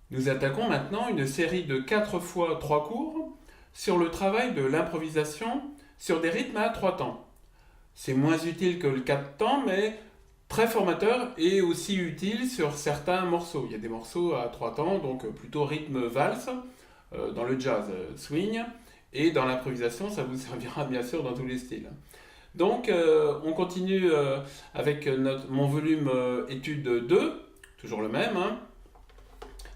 Nous attaquons maintenant une série de 4 fois 3 cours sur le travail de l'improvisation sur des rythmes à 3 temps. C'est moins utile que le 4 temps, mais très formateur et aussi utile sur certains morceaux. Il y a des morceaux à 3 temps, donc plutôt rythme valse, dans le jazz swing, et dans l'improvisation, ça vous servira bien sûr dans tous les styles. Donc, on continue avec mon volume étude 2, toujours le même, hein.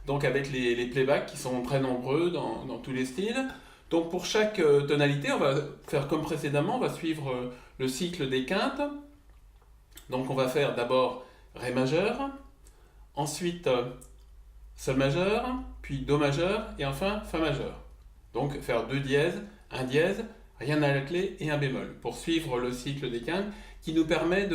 Donc avec les playbacks qui sont très nombreux dans tous les styles. Donc pour chaque tonalité, on va faire comme précédemment, on va suivre le cycle des quintes. Donc on va faire d'abord Ré majeur, ensuite Sol majeur, puis Do majeur et enfin Fa majeur. Donc faire deux dièses, un dièse, rien à la clé et un bémol pour suivre le cycle des quintes qui nous permet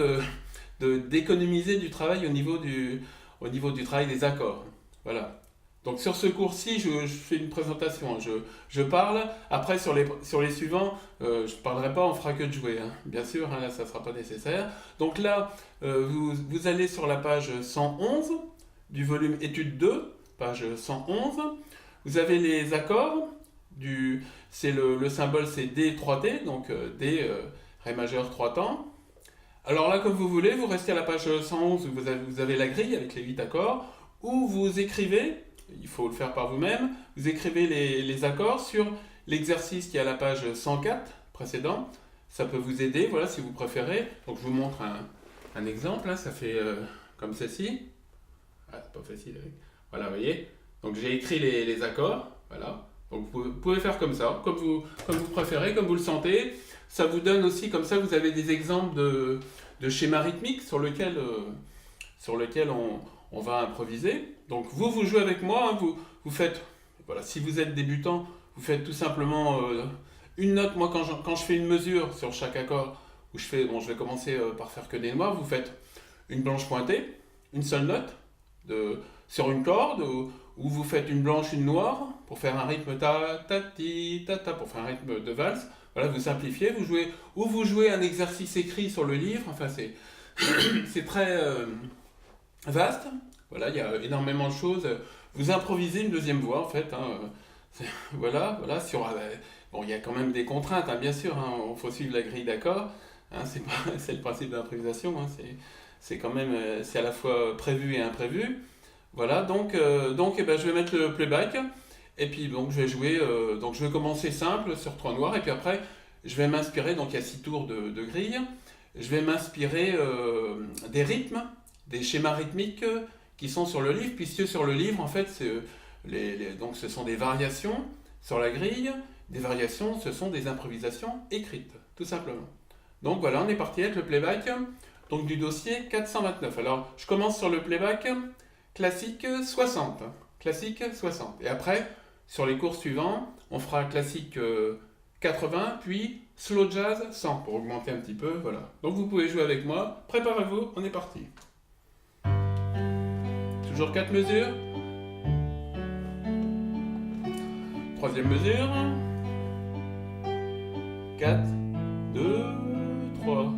d'économiser du travail au niveau du travail des accords. Voilà. Donc sur ce cours-ci, je fais une présentation, je parle. Après sur les suivants, je ne parlerai pas, on fera que de jouer, hein. Bien sûr, hein, là ça ne sera pas nécessaire. Donc là, vous allez sur la page 111 du volume étude 2, page 111. Vous avez les accords, c'est le symbole c'est D 3T, donc D, Ré majeur 3 temps. Alors là, comme vous voulez, vous restez à la page 111 où vous avez la grille avec les 8 accords, où vous écrivez, il faut le faire par vous-même, vous écrivez les accords sur l'exercice qui est à la page 104 précédent. Ça peut vous aider, voilà, si vous préférez. Donc je vous montre un exemple, là, ça fait comme ceci. Ah, c'est pas facile. Voilà, vous voyez. Donc j'ai écrit les accords, voilà. Donc vous pouvez faire comme ça, comme vous préférez, comme vous le sentez. Ça vous donne aussi, comme ça, vous avez des exemples de schémas rythmiques sur lequel on va improviser. Donc vous jouez avec moi, hein, vous faites, voilà, si vous êtes débutant, vous faites tout simplement une note. Moi, quand je fais une mesure sur chaque accord, où je vais commencer par faire que des noirs, vous faites une blanche pointée, une seule note sur une corde, ou vous faites une blanche, une noire, pour faire un rythme ta, ta, ti, ta, ta, pour faire un rythme de valse. Voilà, vous simplifiez, vous jouez un exercice écrit sur le livre, enfin c'est très vaste. Voilà, il y a énormément de choses. Vous improvisez une deuxième voix en fait, hein. Voilà, voilà. Bon, il y a quand même des contraintes, hein, bien sûr. Hein, il faut suivre la grille d'accords. Hein, c'est le principe de l'improvisation. Hein, c'est quand même, c'est à la fois prévu et imprévu. Voilà, donc eh ben, je vais mettre le playback. Et puis donc je vais jouer. Donc je vais commencer simple sur trois noirs. Et puis après, je vais m'inspirer. Donc il y a 6 tours de grille. Je vais m'inspirer des rythmes, des schémas rythmiques qui sont sur le livre, puisque sur le livre, en fait, donc ce sont des variations sur la grille. Des variations, ce sont des improvisations écrites, tout simplement. Donc voilà, on est parti avec le playback donc du dossier 429. Alors, je commence sur le playback classique 60. Classique 60. Et après, sur les cours suivants, on fera classique 80, puis slow jazz 100 pour augmenter un petit peu. Voilà. Donc vous pouvez jouer avec moi. Préparez-vous, on est parti. Toujours 4 mesures. Troisième mesure. 4, 2, 3.